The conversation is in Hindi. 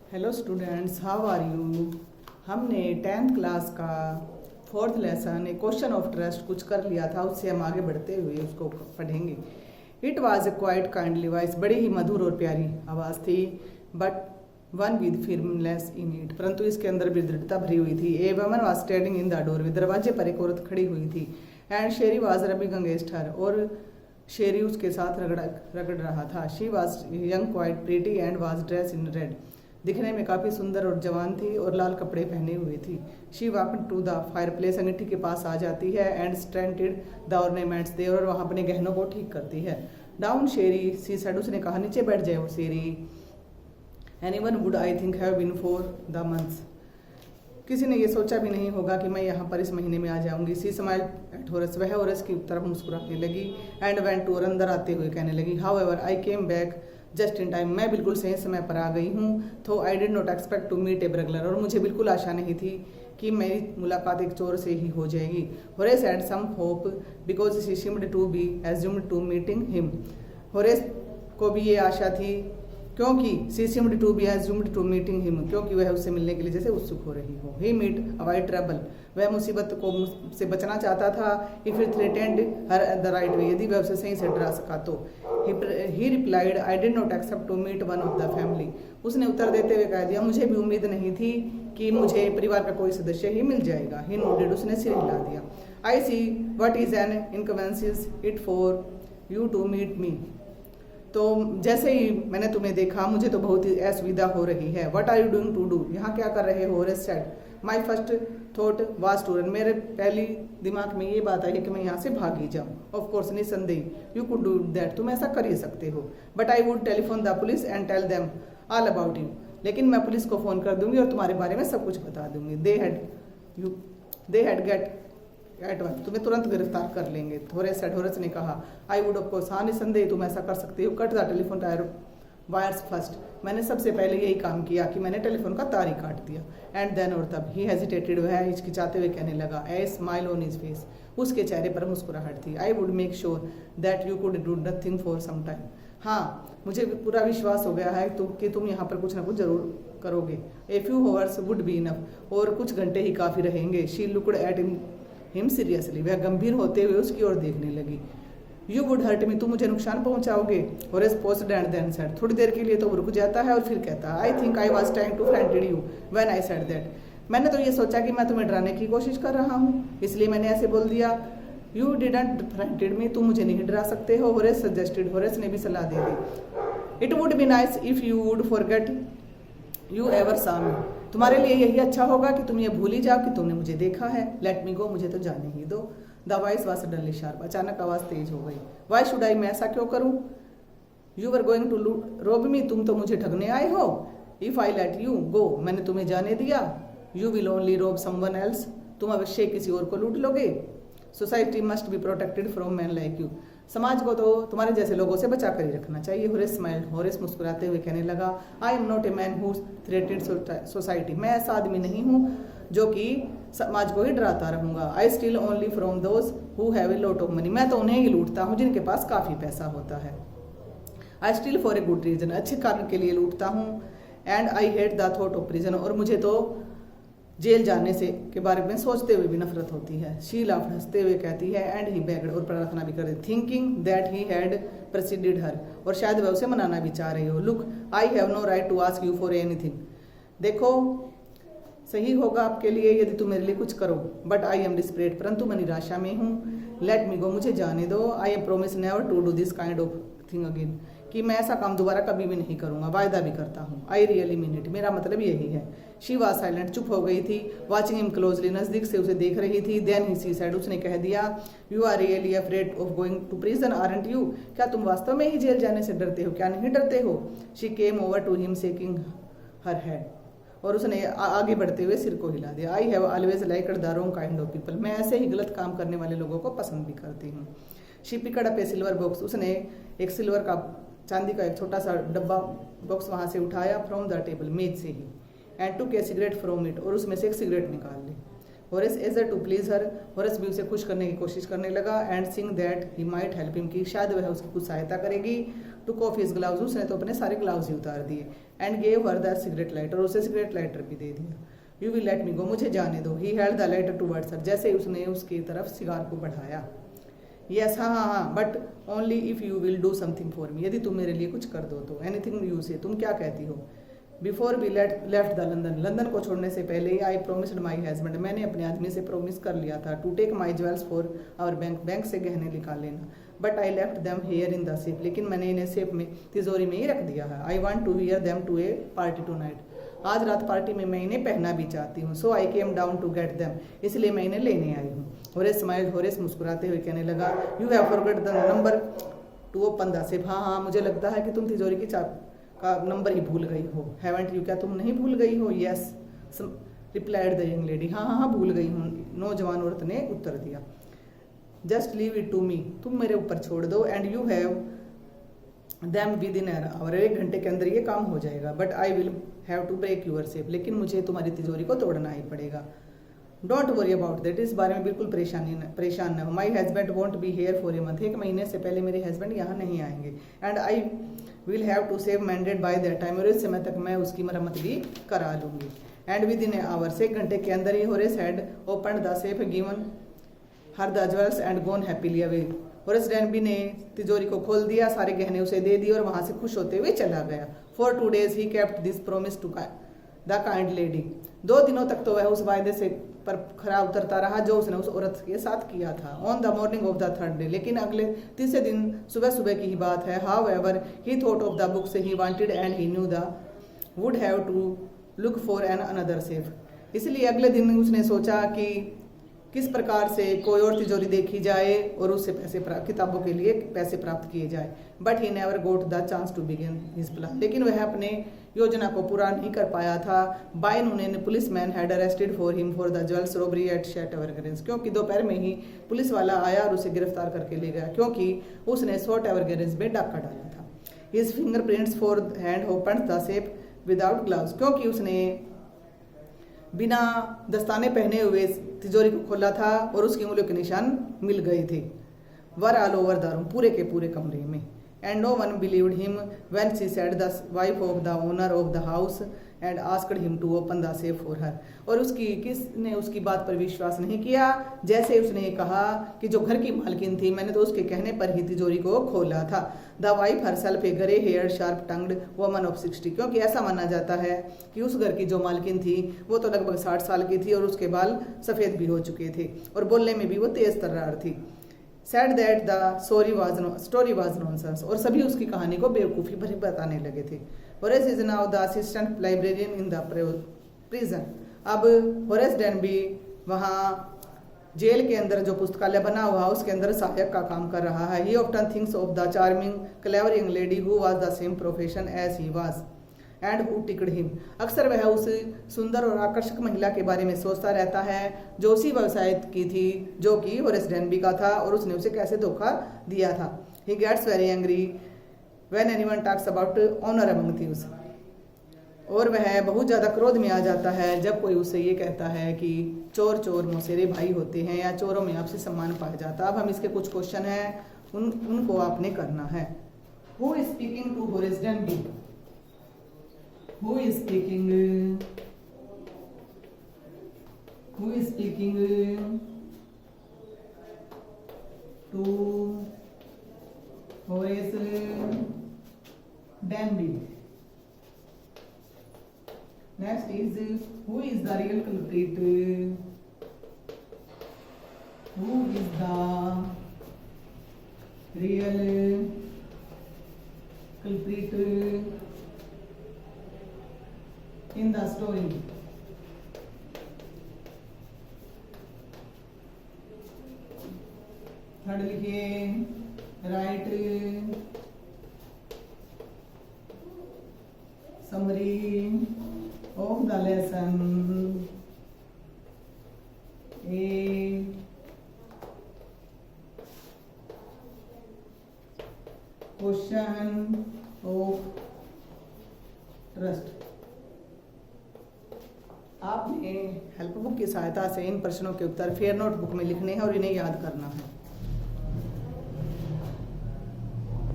Hello students, how are you. हमने 10th क्लास का 4th lesson a question of trust कुछ कर लिया था, उससे हम आगे बढ़ते हुए उसको पढ़ेंगे। It was a quite kindly voice, बड़ी ही मधुर और प्यारी आवाज़ थी, but one with firmness in it, परंतु इसके अंदर भी दृढ़ता भरी हुई थी। ए वमन was standing in the door, दरवाजे पर एक औरत खड़ी हुई थी। And Sheri was rubbing against her, और शेरी उसके साथ रगड़ रहा था। She was young quite pretty and was dress in red, दिखने में काफ़ी सुंदर और जवान थी और लाल कपड़े पहने हुए थी। She walked to the fireplace, अंगीठी के पास आ जाती है। And straightened the ornaments there, और वहाँ अपने गहनों को ठीक करती है। डाउन शेरी सी सेड, उसने कहा नीचे बैठ जाए वो Sherry. Anyone would I think have been for the months, किसी ने ये सोचा भी नहीं होगा कि मैं यहाँ पर इस महीने में आ जाऊंगी। सी स्माइल एट होरस, वह होरस की तरफ मुस्कुराने लगी। एंड वेंट टू, और अंदर आते हुए कहने लगी, however I came back just in time, मैं बिल्कुल सही समय पर आ गई हूँ। तो I did not expect to meet a burglar, और मुझे बिल्कुल आशा नहीं थी कि मेरी मुलाकात एक चोर से ही हो जाएगी। Horace had some hope because she seemed to be एज्यूम्ड टू मीटिंग हिम, होरेस को भी ये आशा थी क्योंकि शी सीम्ड टू बी एज्यूम्ड टू मीटिंग हिम, क्योंकि वह उससे मिलने के लिए जैसे उत्सुक हो रही हो। ही मीट अवॉइड ट्रबल, वह मुसीबत को से बचना चाहता था। If it threatened her the right way, यदि वह उसे सही से डरा सका तो। He replied, I did not accept to meet one of the family, उसने उत्तर देते हुए कह दिया, मुझे भी उम्मीद नहीं थी कि मुझे परिवार का कोई सदस्य ही मिल जाएगा। ही नोडेड, उसने सिर हिला दिया। I see what is an inconvenience it for you to meet me, तो जैसे ही मैंने तुम्हें देखा मुझे तो बहुत ही असुविधा हो रही है। What are you doing to do, यहाँ क्या कर रहे हो। Horace said, my first thought was to run, मेरे पहली दिमाग में ये बात आई कि मैं यहाँ से भाग ही जाऊँ। ऑफ कोर्स, निसंदेह, यू कुड डू दैट, तुम ऐसा कर ही सकते हो। But I would telephone the police and tell them all about you, लेकिन मैं पुलिस को फ़ोन कर दूंगी और तुम्हारे बारे में सब कुछ बता दूंगी। They had get at one, तुम्हें तुरंत गिरफ्तार कर लेंगे। होरेस ने कहा, आई वुड ऑफ कोर्स, हाँ निसंदेह तुम ऐसा कर सकते हो। Cut the telephone wires first, मैंने सबसे पहले यही काम किया कि मैंने टेलीफोन का तार ही काट दिया। एंड देन, और तब। ही हेजिटेटेड, वह हिचकिचाते हुए कहने लगा। A smile on his face, उसके चेहरे पर मुस्कुराहट थी। I would make sure that you could do nothing for some time, हाँ मुझे पूरा विश्वास हो गया है कि तुम यहाँ पर कुछ ना कुछ जरूर करोगे। A few hours would be enough, और कुछ घंटे ही काफ़ी रहेंगे। She looked at him seriously, वह गंभीर होते हुए उसकी ओर देखने लगी। यू वुड हर्ट मी, तुम मुझे नुकसान पहुंचाओगे। Horace paused and then said, थोड़ी देर के लिए तो वो रुक जाता है और फिर कहता है, I think I was trying to frightened you when I said that, मैंने तो ये सोचा कि मैं तुम्हें डराने की कोशिश कर रहा हूँ, इसलिए मैंने ऐसे बोल दिया। यू डिडंट फ्रेंटेड मी, तुम मुझे नहीं डरा सकते हो। होरेस सजेस्टेड, होरेस ने भी सलाह दे दी। It would be nice if you would forget you ever saw me, तुम्हारे लिए यही अच्छा होगा कि तुम ये भूल ही जाओ कि तुमने मुझे देखा है। लेट मी गो, मुझे तो जाने ही दो। The voice was suddenly sharp, अचानक आवाज तेज हो गई। वाई शुड आई, मैं ऐसा क्यों करूं। यू वर गोइंग टू रोब मी, तुम तो मुझे ठगने आए हो। If I let you go, मैंने तुम्हें जाने दिया। यू विल ओनली रोब समवन एल्स, तुम अवश्य किसी और को लूट लोगे। Society must be protected from man like you, समाज को तो तुम्हारे जैसे लोगों से बचा कर ही रखना चाहिए। होरेस स्माइल्ड, होरेस मुस्कुराते हुए कहने लगा, I am not a man who threatened society, मैं ऐसा आदमी नहीं हूँ जो कि समाज को ही डराता रहूंगा। I steal only from those who have a lot of money, मैं तो उन्हें ही लूटता हूँ जिनके पास काफ़ी पैसा होता है। I steal for a good reason, अच्छे कारण के लिए लूटता हूँ। And I hate the thought of prison, और मुझे तो जेल जाने से के बारे में सोचते हुए भी नफरत होती है। शी लाफ्ड, हंसते हुए कहती है। एंड ही बेग्ड, और प्रार्थना भी कर thinking that he had persuaded her, और शायद वह उसे मनाना भी चाह रही हो। Look, I have no right to ask you for anything, देखो सही होगा आपके लिए यदि तुम मेरे लिए कुछ करो। बट आई एम डिस्परेट, परंतु मैं निराशा में हूँ। लेट मी गो, मुझे जाने दो। I am promise never to do this kind of thing again, कि मैं ऐसा काम दोबारा कभी भी नहीं करूंगा, वायदा भी करता हूँ। आई रियली मीन इट, मेरा मतलब यही है। शी वॉज साइलेंट, चुप हो गई थी। वॉचिंग हिम क्लोजली, नजदीक से उसे देख रही थी। देन ही सी सेड, उसने कह दिया, you are really afraid of going to prison aren't you, क्या तुम वास्तव में ही जेल जाने से डरते हो, क्या नहीं डरते हो। She came over to him shaking her head, और उसने आगे बढ़ते हुए सिर को हिला दिया। I have always liked the wrong kind of people, मैं ऐसे ही गलत काम करने वाले लोगों को पसंद भी करती हूँ। She picked up A silver box, उसने एक सिल्वर का, चांदी का एक छोटा सा डब्बा बॉक्स वहाँ से उठाया, फ्रॉम द टेबल, मेज से ही। And took a cigarette from it, और उसमें से एक सिगरेट निकाल ली। Horace eager to please her, Horace भी उसे खुश करने की कोशिश करने लगा। एंड सिंग that he might help him, की शायद वह उसकी कुछ सहायता करेगी। टुक ऑफ हिज ग्लव्स, उसने तो अपने सारे ग्लव्स ही उतार दिए, and gave her the cigarette lighter, उसे सिगरेट लाइटर भी दे दिया। यू विल लेट मी गो, मुझे जाने दो। He held the lighter towards हर, जैसे उसने उसकी तरफ सिगार को बढ़ाया। यस, हाँ हाँ हाँ, but only if you will do something for me, यदि तुम मेरे लिए कुछ कर दो तो। एनीथिंग यू से, तुम क्या कहती हो। Before we left the London, London को छोड़ने से पहले ही आई प्रोमिस्ड माई हस्बैंड, मैंने अपने आदमी से प्रोमिस कर लिया था, to take my jewels for our bank, bank से गहने निकाल लेना। But I left them here in the safe, लेकिन मैंने इन्हें सेफ में, तिजोरी में ही रख दिया है। I want to wear them to a party tonight, आज रात पार्टी में मैं इन्हें पहनना भी चाहती हूँ। So I came down to get them, इसलिए मैं इन्हें लेने आई हूँ। होरेस स्माइल, होरेस मुस्कुराते हुए कहने लगा, you have forgot the number two open the safe, हाँ हाँ मुझे लगता है कि तुम तिजोरी की चाबी का नंबर ही भूल गई हो। हैवेंट यू, क्या तुम नहीं भूल गई हो। Yes replied the young lady, हाँ हाँ हाँ भूल गई हूँ, नौजवान औरत ने उत्तर दिया। Just leave it to me, तुम मेरे ऊपर छोड़ दो। And you have them within an hour, 1 घंटे के अंदर ये काम हो जाएगा। But I will have to break your safe, लेकिन मुझे तुम्हारी तिजोरी को तोड़ना ही पड़ेगा। डोंट वरी अबाउट दैट, इस बारे में बिल्कुल परेशान न हो। My husband won't be here for a month, 1 महीने से पहले मेरे हस्बैंड यहाँ नहीं आएंगे। And I will have to save mended by that time, और इस समय तक मैं उसकी मरम्मत भी करा लूंगी। एंड विद इन आवर्स, 1 घंटे के अंदर ही Horace had open the safe, given her the jewels and gone happily away, Horace Danby ने तिजोरी को खोल दिया, सारे गहने उसे दे दिए और वहां से खुश होते हुए चला गया। For 2 days he kept this promise to the kind lady, 2 दिनों तक तो वह उस वायदे से पर खरा उतरता रहा जो उसने उस औरत के साथ किया था। On the morning of the 3rd day, लेकिन अगले तीसरे दिन सुबह सुबह की ही बात है। However he thought of the books he wanted and he knew the would have to look for an another safe, इसलिए अगले दिन उसने सोचा कि किस प्रकार से कोई और तिजोरी देखी जाए और उससे किताबों के लिए पैसे प्राप्त किए जाए। But he never got the chance to begin his plan, लेकिन वह अपने योजना को पूरा नहीं कर पाया था। By noon policeman had arrested for him for the jewels robbery at Shot Evergreens, क्योंकि दोपहर में ही पुलिस वाला आया और उसे गिरफ्तार करके ले गया, क्योंकि उसने शॉट एवरग्रीन्स में डाका डाला था। His fingerprints for hand opened the safe without gloves, क्योंकि उसने बिना दस्ताने पहने हुए तिजोरी को खोला था और उसकी उंगलियों के निशान मिल गए थे। Were all over the room, पूरे के पूरे कमरे में। And no one believed him when she said the wife of the owner of the house and asked him to open the safe for her, और किसने उसकी बात पर विश्वास नहीं किया, जैसे उसने कहा कि जो घर की मालकिन थी, मैंने तो उसके कहने पर ही तिजोरी को खोला था। The wife herself a grey hair sharp tongued woman of 60, क्योंकि ऐसा माना जाता है कि उस घर की जो मालकिन थी वो तो लगभग 60 साल की थी और उसके बाल सफ़ेद भी हो चुके थे और बोलने में भी वो तेज तर्रार थी। Said that the story was nonsense, और सभी उसकी कहानी को बेवकूफ़ी भरी बताने लगे थे। Horace is now the assistant librarian in the prison, अब होरेस डैनबी वहाँ जेल के अंदर जो पुस्तकालय बना हुआ उसके अंदर सहायक का काम कर रहा है। He often thinks of the charming clever young lady who was the same profession as he was and who tricked him, अक्सर वह उस सुंदर और आकर्षक महिला के बारे में सोचता रहता है जो उसी व्यवसाय की थी जो कि होरेस डैनबी का था और उसने उसे कैसे धोखा दिया था। He gets very angry when anyone talks about honour among thieves, और वह बहुत ज़्यादा क्रोध में आ जाता है जब कोई उससे ये कहता है कि चोर चोर मौसेरे भाई होते हैं या चोरों में आपसे सम्मान पाया जाता। अब हम इसके कुछ क्वेश्चन हैं उनको आपने करना है। Who is speaking to Horace Danby, who is speaking to Horace Danby. Next is who is the real culprit? Who is the real culprit in the story? Third लिखिए write summary of the lesson. A question of trust. आपने हेल्प बुक की सहायता से इन प्रश्नों के उत्तर फेयर नोट बुक में लिखने हैं और इन्हें याद करना है।